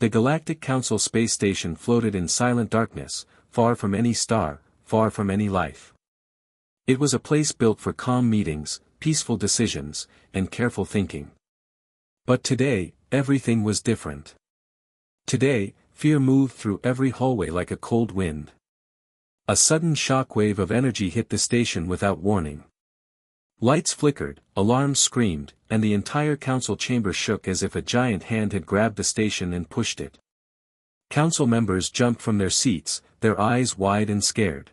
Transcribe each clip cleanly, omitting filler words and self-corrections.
The Galactic Council space station floated in silent darkness, far from any star, far from any life. It was a place built for calm meetings, peaceful decisions, and careful thinking. But today, everything was different. Today, fear moved through every hallway like a cold wind. A sudden shock wave of energy hit the station without warning. Lights flickered, alarms screamed, and the entire council chamber shook as if a giant hand had grabbed the station and pushed it. Council members jumped from their seats, their eyes wide and scared.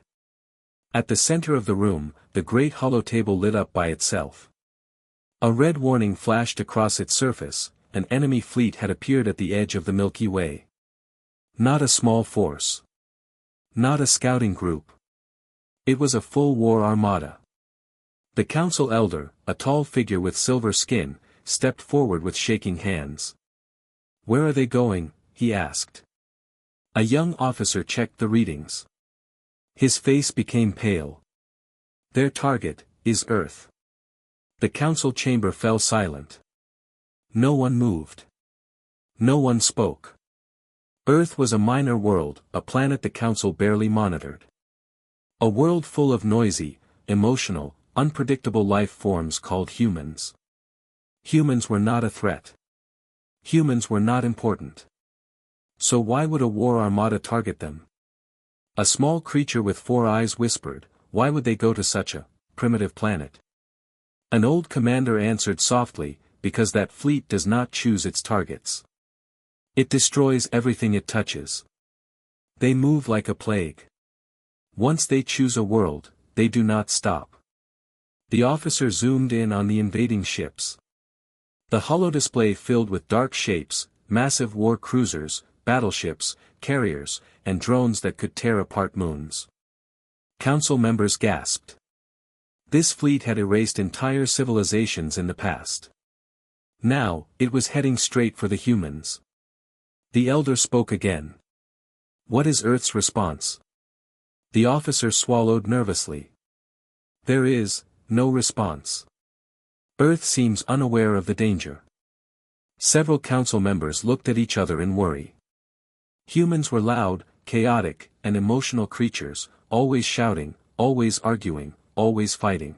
At the center of the room, the great holotable lit up by itself. A red warning flashed across its surface: an enemy fleet had appeared at the edge of the Milky Way. Not a small force. Not a scouting group. It was a full war armada. The council elder, a tall figure with silver skin, stepped forward with shaking hands. "Where are they going?" he asked. A young officer checked the readings. His face became pale. "Their target is Earth." The council chamber fell silent. No one moved. No one spoke. Earth was a minor world, a planet the council barely monitored. A world full of noisy, emotional, unpredictable life forms called humans. Humans were not a threat. Humans were not important. So why would a war armada target them? A small creature with 4 eyes whispered, "Why would they go to such a primitive planet?" An old commander answered softly, "Because that fleet does not choose its targets. It destroys everything it touches. They move like a plague. Once they choose a world, they do not stop." The officer zoomed in on the invading ships. The holodisplay filled with dark shapes, massive war cruisers, battleships, carriers, and drones that could tear apart moons. Council members gasped. This fleet had erased entire civilizations in the past. Now, it was heading straight for the humans. The elder spoke again. "What is Earth's response?" The officer swallowed nervously. "There is no response. Earth seems unaware of the danger." Several council members looked at each other in worry. Humans were loud, chaotic, and emotional creatures, always shouting, always arguing, always fighting.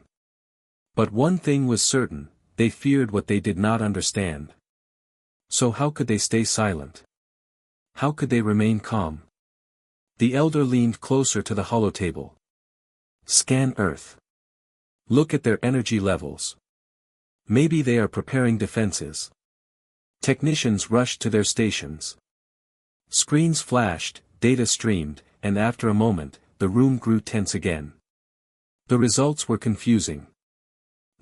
But one thing was certain: they feared what they did not understand. So how could they stay silent? How could they remain calm? The elder leaned closer to the holotable. "Scan Earth. Look at their energy levels. Maybe they are preparing defenses." Technicians rushed to their stations. Screens flashed, data streamed, and after a moment, the room grew tense again. The results were confusing.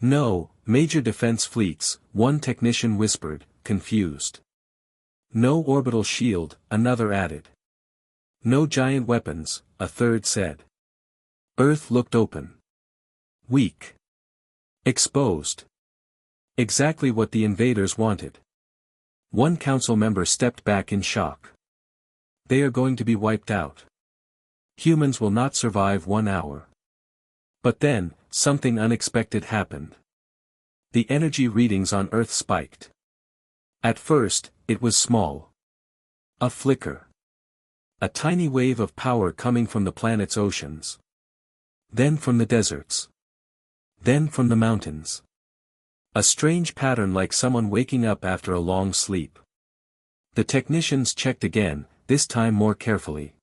"No, major defense fleets," one technician whispered, confused. "No orbital shield," another added. "No giant weapons," a third said. Earth looked open. Weak. Exposed. Exactly what the invaders wanted. One council member stepped back in shock. "They are going to be wiped out. Humans will not survive 1 hour." But then, something unexpected happened. The energy readings on Earth spiked. At first, it was small. A flicker. A tiny wave of power coming from the planet's oceans. Then from the deserts. Then from the mountains. A strange pattern like someone waking up after a long sleep. The technicians checked again, this time more carefully.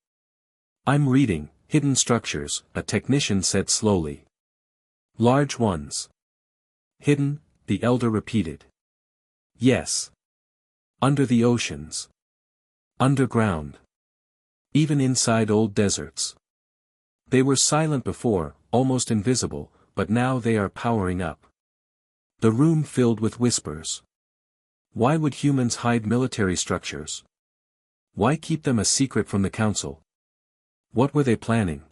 "I'm reading hidden structures," a technician said slowly. "Large ones." "Hidden," the elder repeated. "Yes. Under the oceans. Underground. Even inside old deserts. They were silent before, almost invisible, but now they are powering up." The room filled with whispers. Why would humans hide military structures? Why keep them a secret from the council? What were they planning?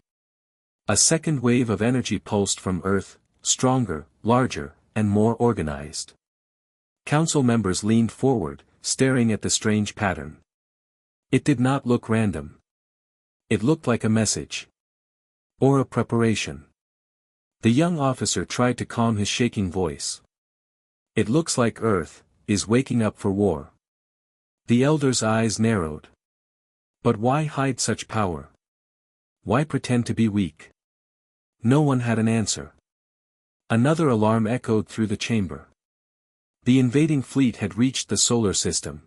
A second wave of energy pulsed from Earth, stronger, larger, and more organized. Council members leaned forward, staring at the strange pattern. It did not look random. It looked like a message. Or a preparation. The young officer tried to calm his shaking voice. "It looks like Earth is waking up for war." The elder's eyes narrowed. But why hide such power? Why pretend to be weak? No one had an answer. Another alarm echoed through the chamber. The invading fleet had reached the solar system.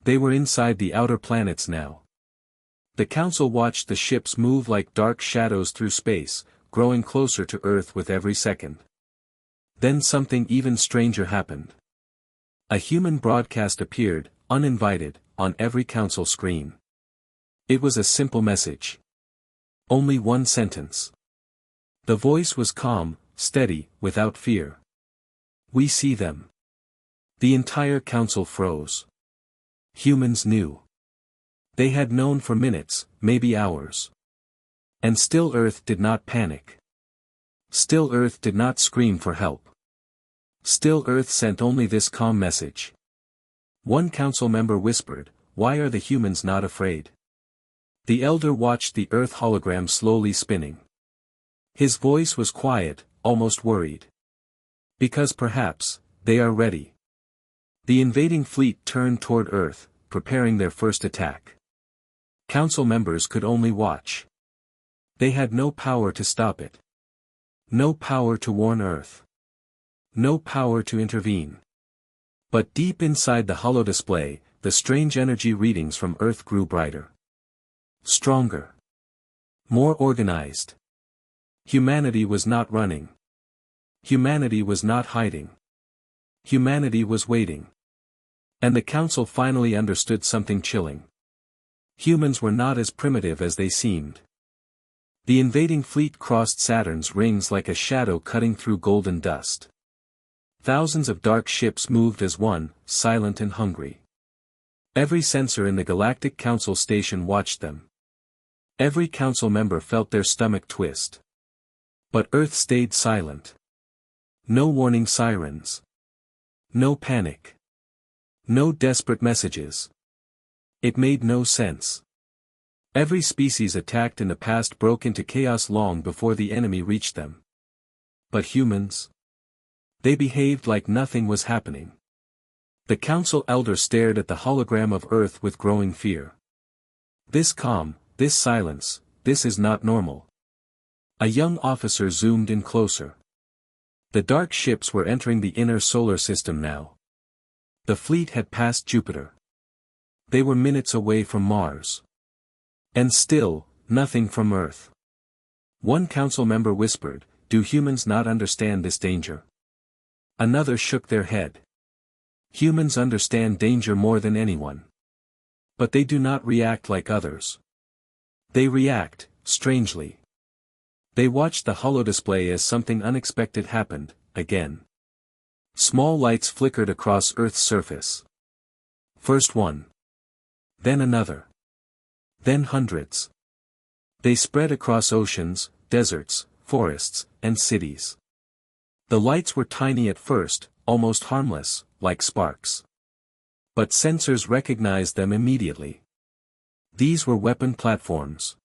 They were inside the outer planets now. The council watched the ships move like dark shadows through space, growing closer to Earth with every second. Then something even stranger happened. A human broadcast appeared, uninvited, on every council screen. It was a simple message. Only one sentence. The voice was calm, steady, without fear. We see them. The entire council froze. Humans knew. They had known for minutes, maybe hours. And still Earth did not panic. Still Earth did not scream for help. Still Earth sent only this calm message. One council member whispered, "Why are the humans not afraid?" The elder watched the Earth hologram slowly spinning. His voice was quiet, almost worried. Because perhaps, they are ready. The invading fleet turned toward Earth, preparing their first attack. Council members could only watch. They had no power to stop it. No power to warn Earth. No power to intervene. But deep inside the holodisplay, the strange energy readings from Earth grew brighter. Stronger. More organized. Humanity was not running. Humanity was not hiding. Humanity was waiting. And the council finally understood something chilling. Humans were not as primitive as they seemed. The invading fleet crossed Saturn's rings like a shadow cutting through golden dust. Thousands of dark ships moved as one, silent and hungry. Every sensor in the Galactic Council station watched them. Every council member felt their stomach twist. But Earth stayed silent. No warning sirens. No panic. No desperate messages. It made no sense. Every species attacked in the past broke into chaos long before the enemy reached them. But humans? They behaved like nothing was happening. The council elder stared at the hologram of Earth with growing fear. This calm, this silence, this is not normal. A young officer zoomed in closer. The dark ships were entering the inner solar system now. The fleet had passed Jupiter. They were minutes away from Mars. And still, nothing from Earth. One council member whispered, "Do humans not understand this danger?" Another shook their head. Humans understand danger more than anyone. But they do not react like others. They react, strangely. They watched the holodisplay as something unexpected happened, again. Small lights flickered across Earth's surface. First one. Then another. Then hundreds. They spread across oceans, deserts, forests, and cities. The lights were tiny at first, almost harmless, like sparks. But sensors recognized them immediately. These were weapon platforms.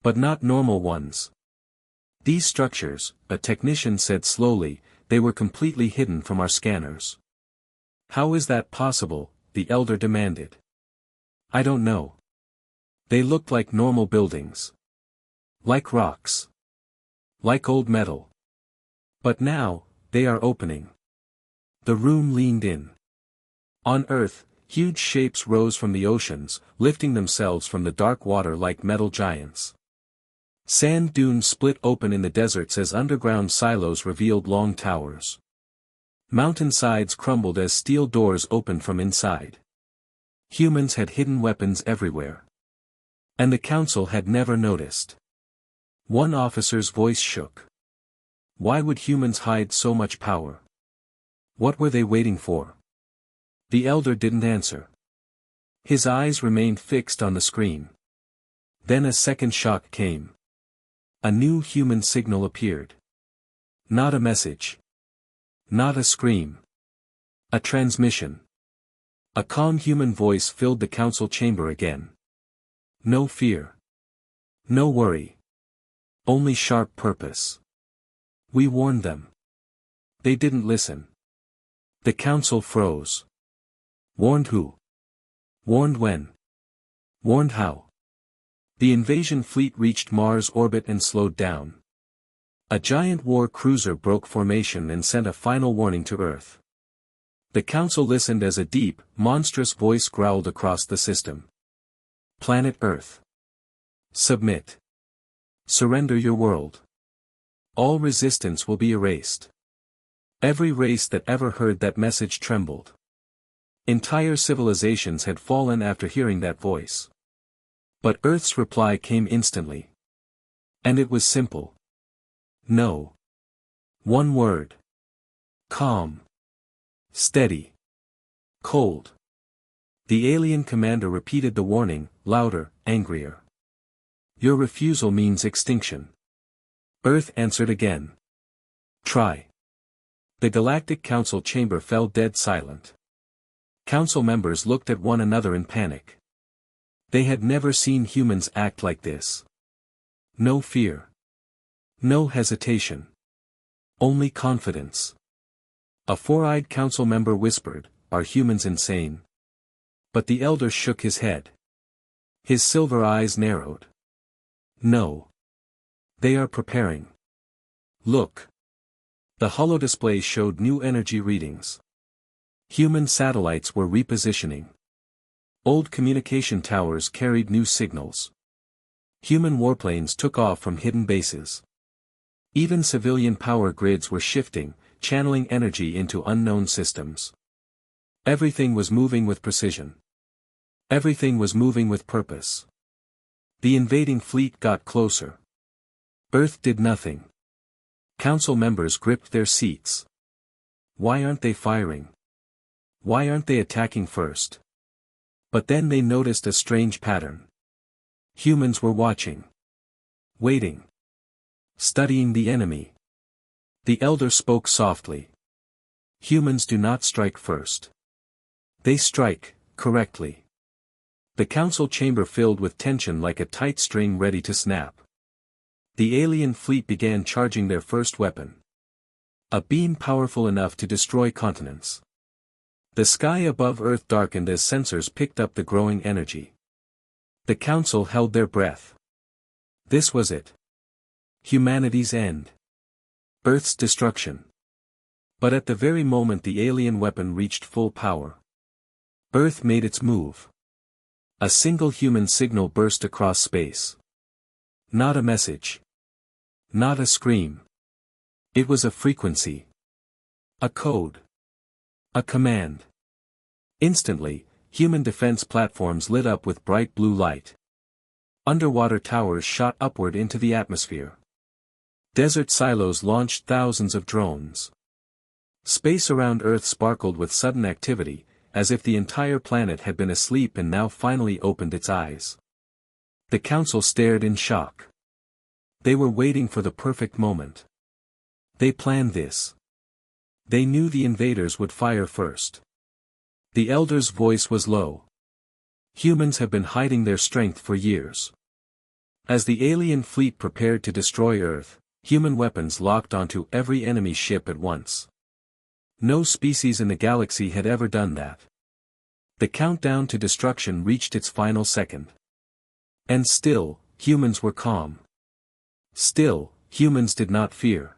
But not normal ones. These structures, a technician said slowly, they were completely hidden from our scanners. How is that possible? The elder demanded. I don't know. They looked like normal buildings. Like rocks. Like old metal. But now, they are opening. The room leaned in. On Earth, huge shapes rose from the oceans, lifting themselves from the dark water like metal giants. Sand dunes split open in the deserts as underground silos revealed long towers. Mountainsides crumbled as steel doors opened from inside. Humans had hidden weapons everywhere. And the council had never noticed. One officer's voice shook. Why would humans hide so much power? What were they waiting for? The elder didn't answer. His eyes remained fixed on the screen. Then a second shock came. A new human signal appeared. Not a message. Not a scream. A transmission. A calm human voice filled the council chamber again. No fear. No worry. Only sharp purpose. We warned them. They didn't listen. The council froze. Warned who? Warned when? Warned how? The invasion fleet reached Mars' orbit and slowed down. A giant war cruiser broke formation and sent a final warning to Earth. The Council listened as a deep, monstrous voice growled across the system. Planet Earth. Submit. Surrender your world. All resistance will be erased. Every race that ever heard that message trembled. Entire civilizations had fallen after hearing that voice. But Earth's reply came instantly. And it was simple. No. One word. Calm. Steady. Cold. The alien commander repeated the warning, louder, angrier. Your refusal means extinction. Earth answered again. Try. The Galactic Council chamber fell dead silent. Council members looked at one another in panic. They had never seen humans act like this. No fear. No hesitation. Only confidence. A four-eyed council member whispered, "Are humans insane?" But the elder shook his head. His silver eyes narrowed. No. They are preparing. Look. The holodisplay showed new energy readings. Human satellites were repositioning. Old communication towers carried new signals. Human warplanes took off from hidden bases. Even civilian power grids were shifting, channeling energy into unknown systems. Everything was moving with precision. Everything was moving with purpose. The invading fleet got closer. Earth did nothing. Council members gripped their seats. Why aren't they firing? Why aren't they attacking first? But then they noticed a strange pattern. Humans were watching. Waiting. Studying the enemy. The elder spoke softly. Humans do not strike first. They strike, correctly. The council chamber filled with tension like a tight string ready to snap. The alien fleet began charging their first weapon. A beam powerful enough to destroy continents. The sky above Earth darkened as sensors picked up the growing energy. The council held their breath. This was it. Humanity's end. Earth's destruction. But at the very moment the alien weapon reached full power, Earth made its move. A single human signal burst across space. Not a message. Not a scream. It was a frequency. A code. A command. Instantly, human defense platforms lit up with bright blue light. Underwater towers shot upward into the atmosphere. Desert silos launched thousands of drones. Space around Earth sparkled with sudden activity, as if the entire planet had been asleep and now finally opened its eyes. The council stared in shock. They were waiting for the perfect moment. They planned this. They knew the invaders would fire first. The elder's voice was low. Humans have been hiding their strength for years. As the alien fleet prepared to destroy Earth, human weapons locked onto every enemy ship at once. No species in the galaxy had ever done that. The countdown to destruction reached its final second. And still, humans were calm. Still, humans did not fear.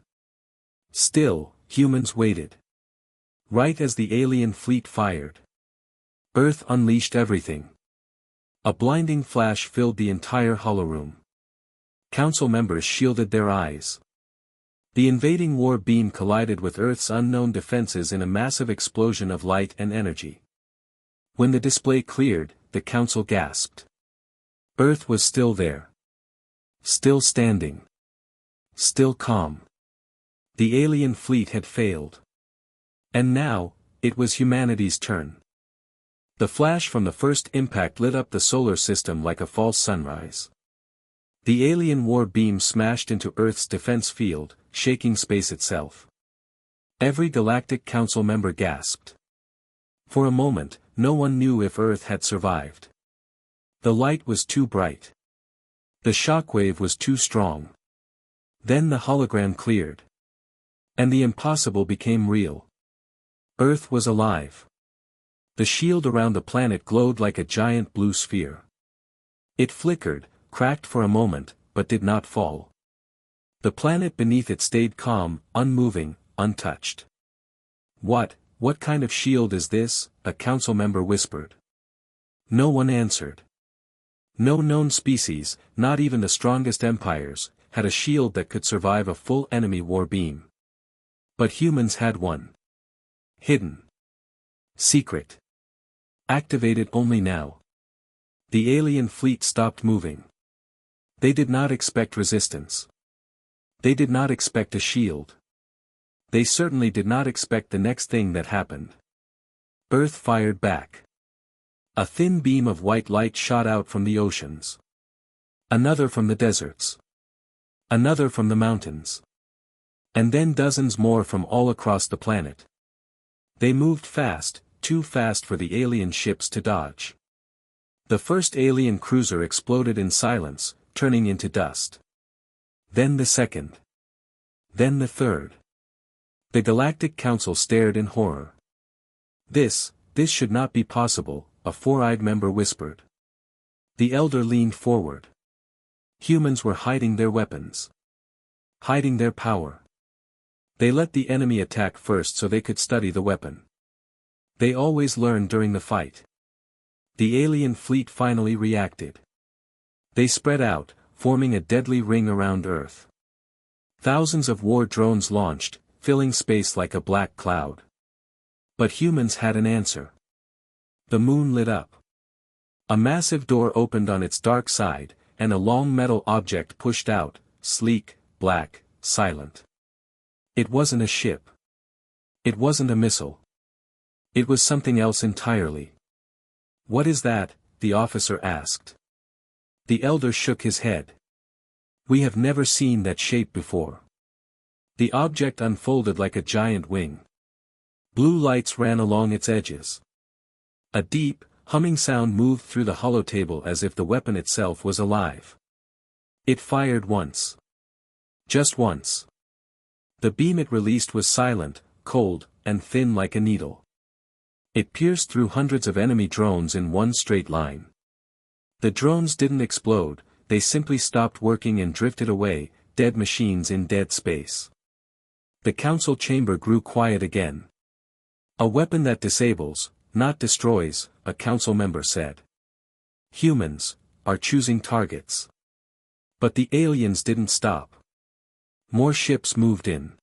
Still, humans waited. Right as the alien fleet fired, Earth unleashed everything. A blinding flash filled the entire holoroom. Council members shielded their eyes. The invading war beam collided with Earth's unknown defenses in a massive explosion of light and energy. When the display cleared, the council gasped. Earth was still there. Still standing. Still calm. The alien fleet had failed. And now, it was humanity's turn. The flash from the first impact lit up the solar system like a false sunrise. The alien war beam smashed into Earth's defense field, shaking space itself. Every Galactic Council member gasped. For a moment, no one knew if Earth had survived. The light was too bright. The shockwave was too strong. Then the hologram cleared. And the impossible became real. Earth was alive. The shield around the planet glowed like a giant blue sphere. It flickered, cracked for a moment, but did not fall. The planet beneath it stayed calm, unmoving, untouched. What kind of shield is this?" a council member whispered. No one answered. No known species, not even the strongest empires, had a shield that could survive a full enemy war beam. But humans had one. Hidden. Secret. Activated only now. The alien fleet stopped moving. They did not expect resistance. They did not expect a shield. They certainly did not expect the next thing that happened. Earth fired back. A thin beam of white light shot out from the oceans. Another from the deserts. Another from the mountains. And then dozens more from all across the planet. They moved fast, too fast for the alien ships to dodge. The first alien cruiser exploded in silence, turning into dust. Then the second. Then the third. The Galactic Council stared in horror. This should not be possible," a four-eyed member whispered. The elder leaned forward. Humans were hiding their weapons. Hiding their power. They let the enemy attack first so they could study the weapon. They always learned during the fight. The alien fleet finally reacted. They spread out, forming a deadly ring around Earth. Thousands of war drones launched, filling space like a black cloud. But humans had an answer. The moon lit up. A massive door opened on its dark side, and a long metal object pushed out, sleek, black, silent. It wasn't a ship. It wasn't a missile. It was something else entirely. "What is that?" the officer asked. The elder shook his head. "We have never seen that shape before." The object unfolded like a giant wing. Blue lights ran along its edges. A deep, humming sound moved through the holotable as if the weapon itself was alive. It fired once. Just once. The beam it released was silent, cold, and thin like a needle. It pierced through hundreds of enemy drones in one straight line. The drones didn't explode, they simply stopped working and drifted away, dead machines in dead space. The council chamber grew quiet again. "A weapon that disables, not destroys," a council member said. "Humans are choosing targets." But the aliens didn't stop. More ships moved in.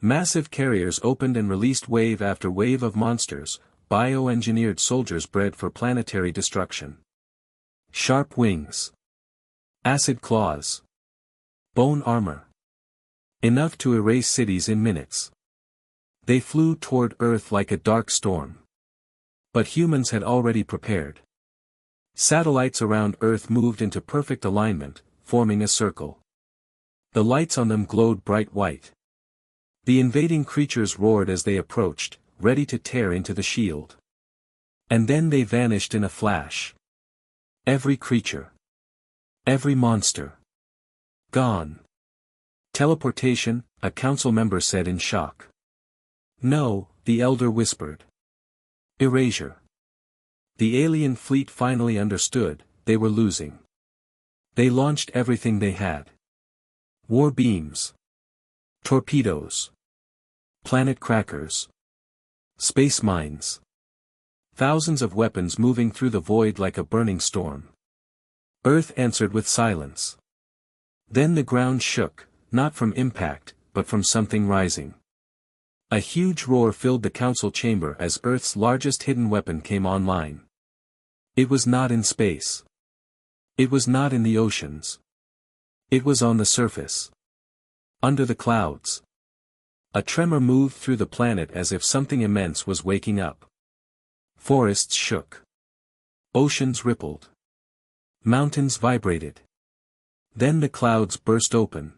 Massive carriers opened and released wave after wave of monsters, bioengineered soldiers bred for planetary destruction. Sharp wings. Acid claws. Bone armor. Enough to erase cities in minutes. They flew toward Earth like a dark storm. But humans had already prepared. Satellites around Earth moved into perfect alignment, forming a circle. The lights on them glowed bright white. The invading creatures roared as they approached, ready to tear into the shield. And then they vanished in a flash. Every creature. Every monster. Gone. "Teleportation," a council member said in shock. "No," the elder whispered. "Erasure." The alien fleet finally understood, they were losing. They launched everything they had. War beams. Torpedoes. Planet crackers. Space mines. Thousands of weapons moving through the void like a burning storm. Earth answered with silence. Then the ground shook, not from impact, but from something rising. A huge roar filled the council chamber as Earth's largest hidden weapon came online. It was not in space. It was not in the oceans. It was on the surface. Under the clouds. A tremor moved through the planet as if something immense was waking up. Forests shook. Oceans rippled. Mountains vibrated. Then the clouds burst open.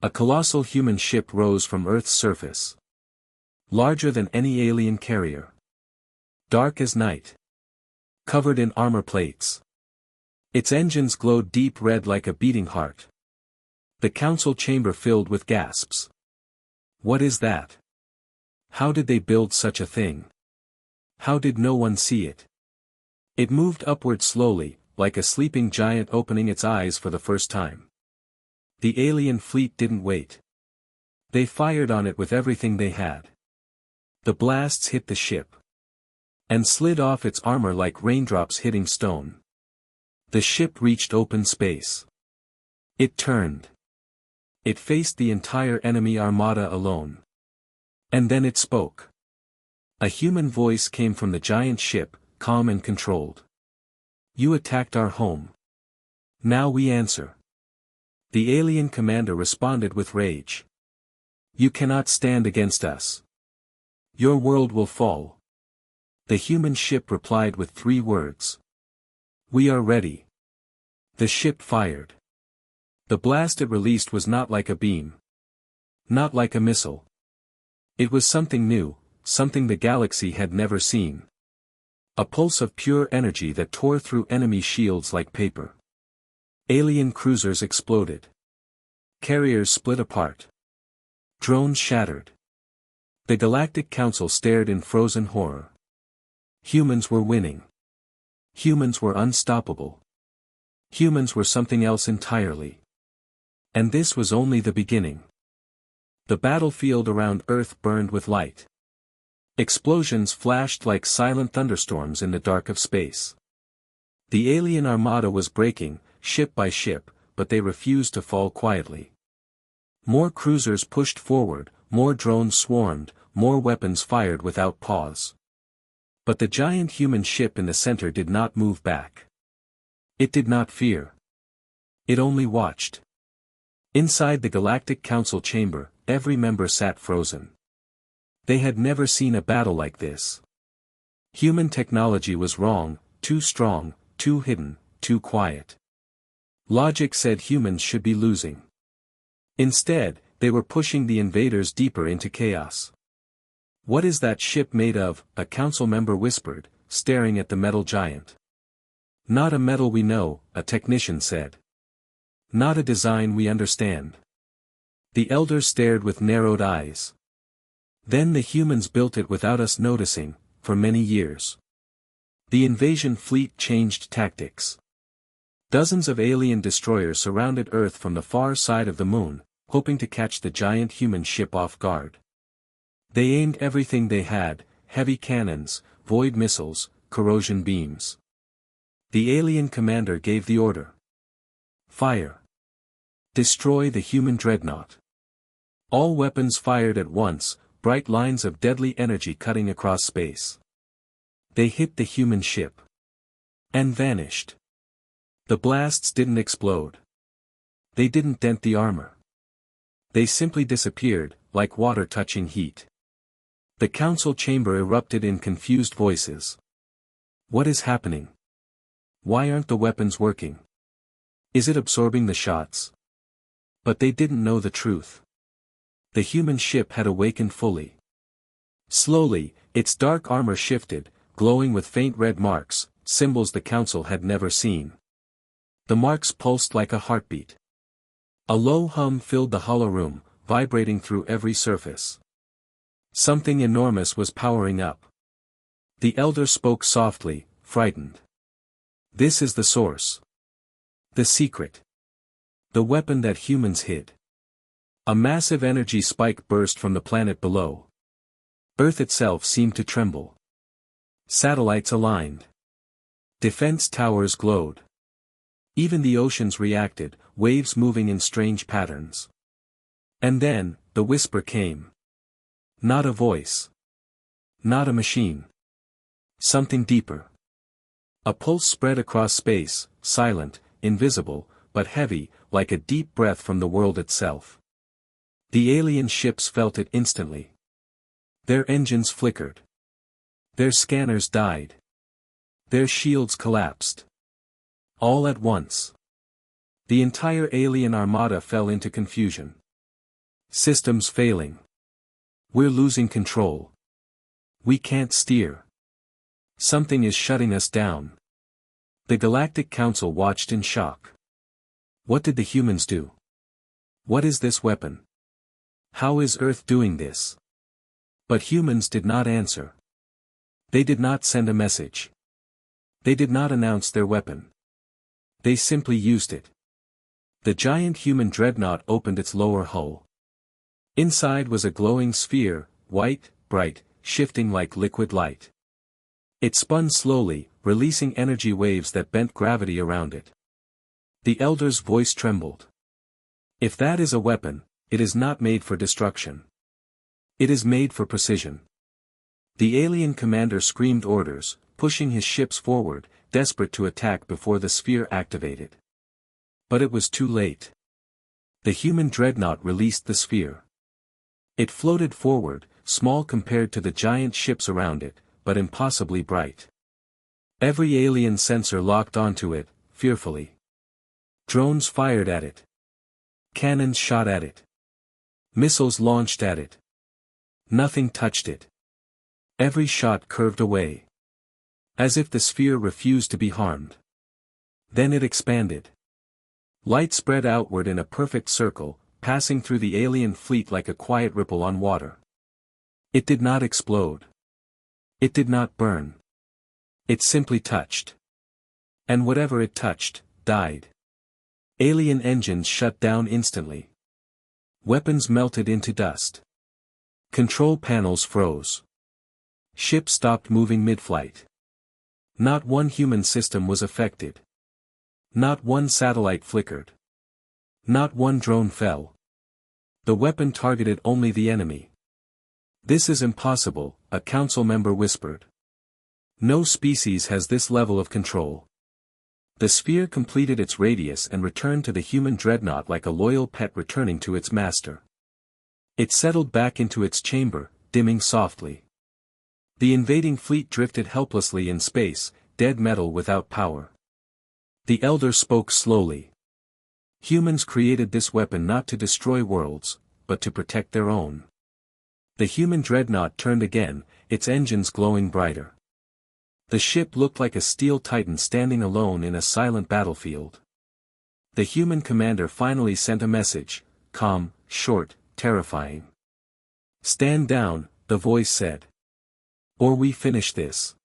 A colossal human ship rose from Earth's surface. Larger than any alien carrier. Dark as night. Covered in armor plates. Its engines glowed deep red like a beating heart. The council chamber filled with gasps. What is that? How did they build such a thing? How did no one see it? It moved upward slowly, like a sleeping giant opening its eyes for the first time. The alien fleet didn't wait. They fired on it with everything they had. The blasts hit the ship and slid off its armor like raindrops hitting stone. The ship reached open space. It turned. It faced the entire enemy armada alone. And then it spoke. A human voice came from the giant ship, calm and controlled. You attacked our home. Now we answer. The alien commander responded with rage. You cannot stand against us. Your world will fall. The human ship replied with 3 words. We are ready. The ship fired. The blast it released was not like a beam. Not like a missile. It was something new, something the galaxy had never seen. A pulse of pure energy that tore through enemy shields like paper. Alien cruisers exploded. Carriers split apart. Drones shattered. The Galactic Council stared in frozen horror. Humans were winning. Humans were unstoppable. Humans were something else entirely. And this was only the beginning. The battlefield around Earth burned with light. Explosions flashed like silent thunderstorms in the dark of space. The alien armada was breaking, ship by ship, but they refused to fall quietly. More cruisers pushed forward, more drones swarmed, more weapons fired without pause. But the giant human ship in the center did not move back. It did not fear. It only watched. Inside the Galactic Council chamber, every member sat frozen. They had never seen a battle like this. Human technology was wrong, too strong, too hidden, too quiet. Logic said humans should be losing. Instead, they were pushing the invaders deeper into chaos. What is that ship made of? A council member whispered, staring at the metal giant. Not a metal we know, a technician said. Not a design we understand. The elders stared with narrowed eyes. Then the humans built it without us noticing, for many years. The invasion fleet changed tactics. Dozens of alien destroyers surrounded Earth from the far side of the moon, hoping to catch the giant human ship off guard. They aimed everything they had, heavy cannons, void missiles, corrosion beams. The alien commander gave the order. Fire. Destroy the human dreadnought. All weapons fired at once, bright lines of deadly energy cutting across space. They hit the human ship. And vanished. The blasts didn't explode. They didn't dent the armor. They simply disappeared, like water touching heat. The council chamber erupted in confused voices. What is happening? Why aren't the weapons working? Is it absorbing the shots? But they didn't know the truth. The human ship had awakened fully. Slowly, its dark armor shifted, glowing with faint red marks, symbols the council had never seen. The marks pulsed like a heartbeat. A low hum filled the hollow room, vibrating through every surface. Something enormous was powering up. The elder spoke softly, frightened. This is the source. The secret. The weapon that humans hid. A massive energy spike burst from the planet below. Earth itself seemed to tremble. Satellites aligned. Defense towers glowed. Even the oceans reacted, waves moving in strange patterns. And then, the whisper came. Not a voice. Not a machine. Something deeper. A pulse spread across space, silent, invisible, but heavy, like a deep breath from the world itself. The alien ships felt it instantly. Their engines flickered. Their scanners died. Their shields collapsed. All at once. The entire alien armada fell into confusion. Systems failing. We're losing control. We can't steer. Something is shutting us down. The Galactic Council watched in shock. What did the humans do? What is this weapon? How is Earth doing this? But humans did not answer. They did not send a message. They did not announce their weapon. They simply used it. The giant human dreadnought opened its lower hull. Inside was a glowing sphere, white, bright, shifting like liquid light. It spun slowly, releasing energy waves that bent gravity around it. The elder's voice trembled. If that is a weapon, it is not made for destruction. It is made for precision. The alien commander screamed orders, pushing his ships forward, desperate to attack before the sphere activated. But it was too late. The human dreadnought released the sphere. It floated forward, small compared to the giant ships around it, but impossibly bright. Every alien sensor locked onto it, fearfully. Drones fired at it. Cannons shot at it. Missiles launched at it. Nothing touched it. Every shot curved away. As if the sphere refused to be harmed. Then it expanded. Light spread outward in a perfect circle, passing through the alien fleet like a quiet ripple on water. It did not explode. It did not burn. It simply touched. And whatever it touched, died. Alien engines shut down instantly. Weapons melted into dust. Control panels froze. Ships stopped moving mid-flight. Not one human system was affected. Not one satellite flickered. Not one drone fell. The weapon targeted only the enemy. "This is impossible," a council member whispered. "No species has this level of control." The sphere completed its radius and returned to the human dreadnought like a loyal pet returning to its master. It settled back into its chamber, dimming softly. The invading fleet drifted helplessly in space, dead metal without power. The elder spoke slowly. Humans created this weapon not to destroy worlds, but to protect their own. The human dreadnought turned again, its engines glowing brighter. The ship looked like a steel titan standing alone in a silent battlefield. The human commander finally sent a message, calm, short, terrifying. "Stand down," the voice said. "Or we finish this."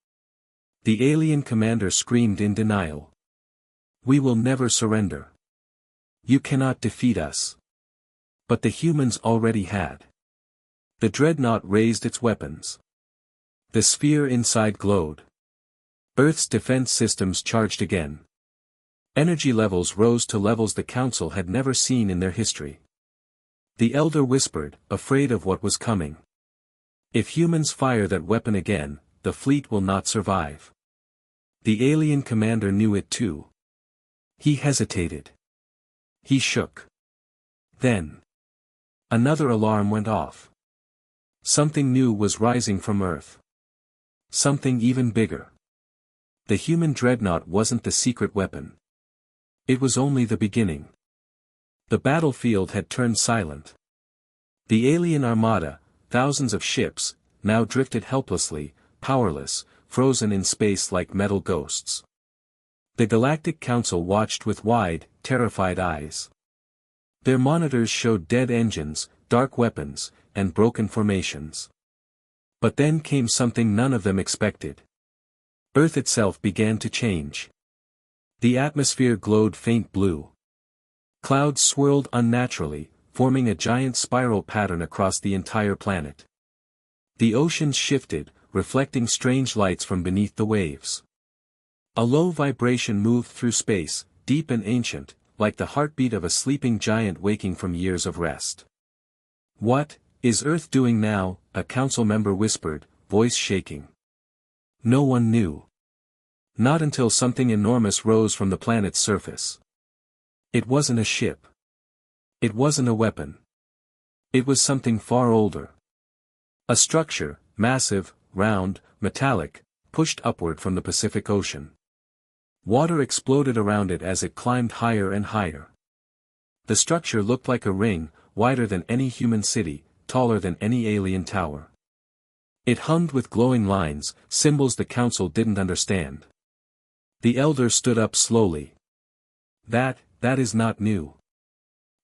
The alien commander screamed in denial. "We will never surrender. You cannot defeat us." But the humans already had. The dreadnought raised its weapons. The sphere inside glowed. Earth's defense systems charged again. Energy levels rose to levels the Council had never seen in their history. The elder whispered, afraid of what was coming. "If humans fire that weapon again, the fleet will not survive." The alien commander knew it too. He hesitated. He shook. Then another alarm went off. Something new was rising from Earth. Something even bigger. The human dreadnought wasn't the secret weapon. It was only the beginning. The battlefield had turned silent. The alien armada, thousands of ships, now drifted helplessly, powerless, frozen in space like metal ghosts. The Galactic Council watched with wide, terrified eyes. Their monitors showed dead engines, dark weapons, and broken formations. But then came something none of them expected. Earth itself began to change. The atmosphere glowed faint blue. Clouds swirled unnaturally, forming a giant spiral pattern across the entire planet. The oceans shifted, reflecting strange lights from beneath the waves. A low vibration moved through space, deep and ancient, like the heartbeat of a sleeping giant waking from years of rest. "What is Earth doing now?" a council member whispered, voice shaking. No one knew. Not until something enormous rose from the planet's surface. It wasn't a ship. It wasn't a weapon. It was something far older. A structure, massive, round, metallic, pushed upward from the Pacific Ocean. Water exploded around it as it climbed higher and higher. The structure looked like a ring, wider than any human city, taller than any alien tower. It hummed with glowing lines, symbols the council didn't understand. The elder stood up slowly. That is not new.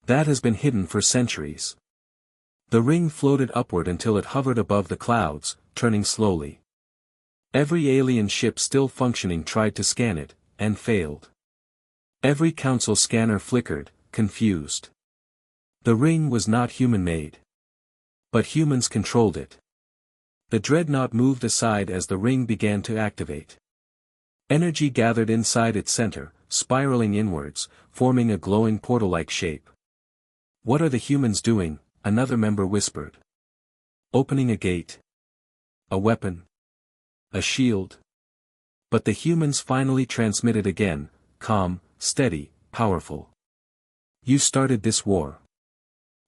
That has been hidden for centuries." The ring floated upward until it hovered above the clouds, turning slowly. Every alien ship still functioning tried to scan it, and failed. Every council scanner flickered, confused. The ring was not human-made. But humans controlled it. The dreadnought moved aside as the ring began to activate. Energy gathered inside its center, spiraling inwards, forming a glowing portal-like shape. "What are the humans doing?" another member whispered. "Opening a gate. A weapon. A shield." But the humans finally transmitted again, calm, steady, powerful. "You started this war.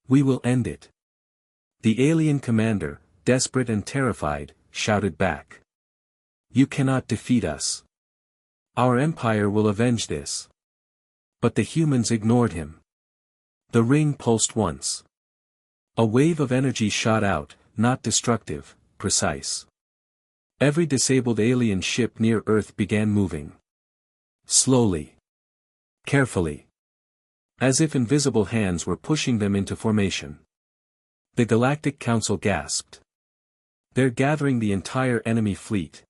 We will end it." The alien commander, desperate and terrified, shouted back. "You cannot defeat us. Our empire will avenge this." But the humans ignored him. The ring pulsed once. A wave of energy shot out, not destructive, precise. Every disabled alien ship near Earth began moving. Slowly. Carefully. As if invisible hands were pushing them into formation. The Galactic Council gasped. "They're gathering the entire enemy fleet.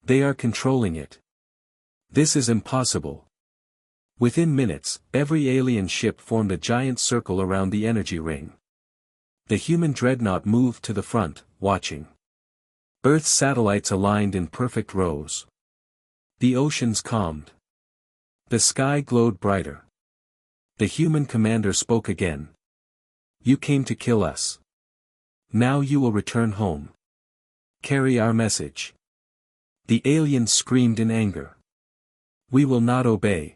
They are controlling it. This is impossible." Within minutes, every alien ship formed a giant circle around the energy ring. The human dreadnought moved to the front, watching. Earth's satellites aligned in perfect rows. The oceans calmed. The sky glowed brighter. The human commander spoke again. "You came to kill us. Now you will return home. Carry our message." The aliens screamed in anger. "We will not obey."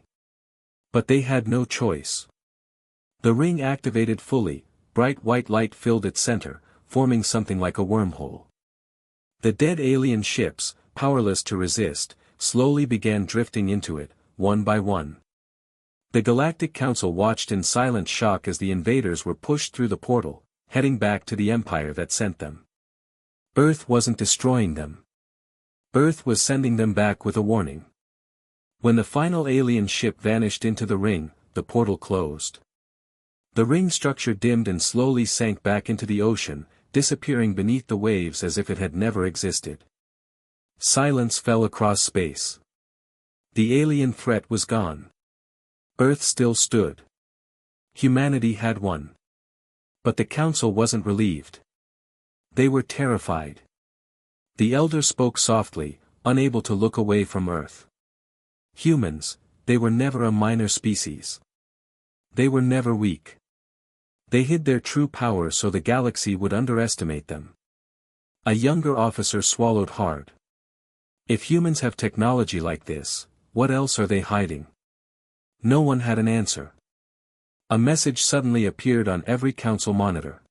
But they had no choice. The ring activated fully, bright white light filled its center, forming something like a wormhole. The dead alien ships, powerless to resist, slowly began drifting into it, one by one. The Galactic Council watched in silent shock as the invaders were pushed through the portal, heading back to the empire that sent them. Earth wasn't destroying them. Earth was sending them back with a warning. When the final alien ship vanished into the ring, the portal closed. The ring structure dimmed and slowly sank back into the ocean, disappearing beneath the waves as if it had never existed. Silence fell across space. The alien threat was gone. Earth still stood. Humanity had won. But the council wasn't relieved. They were terrified. The elder spoke softly, unable to look away from Earth. Humans, they were never a minor species. They were never weak. They hid their true power so the galaxy would underestimate them. A younger officer swallowed hard. If humans have technology like this, what else are they hiding? No one had an answer. A message suddenly appeared on every council monitor.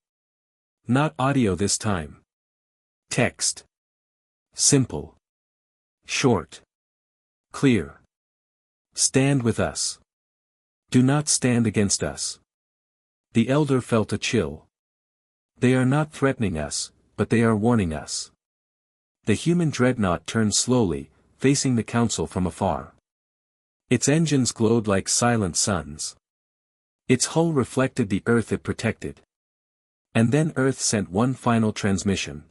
Not audio this time. Text. Simple. Short. Clear. Stand with us. Do not stand against us. The elder felt a chill. They are not threatening us, but they are warning us. The human dreadnought turned slowly, facing the council from afar. Its engines glowed like silent suns. Its hull reflected the Earth it protected. And then Earth sent one final transmission.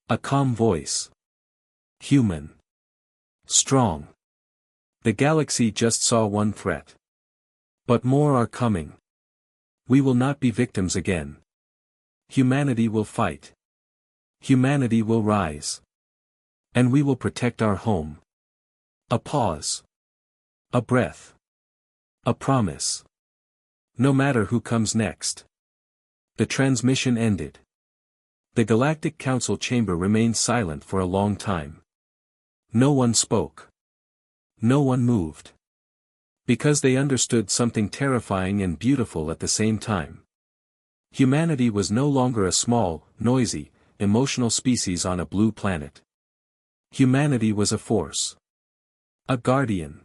A calm voice. Human. Strong. The galaxy just saw one threat. But more are coming. We will not be victims again. Humanity will fight. Humanity will rise. And we will protect our home. A pause. A breath. A promise. No matter who comes next. The transmission ended. The Galactic Council chamber remained silent for a long time. No one spoke. No one moved. Because they understood something terrifying and beautiful at the same time. Humanity was no longer a small, noisy, emotional species on a blue planet. Humanity was a force. A guardian.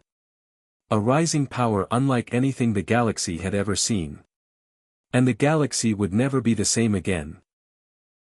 A rising power unlike anything the galaxy had ever seen. And the galaxy would never be the same again.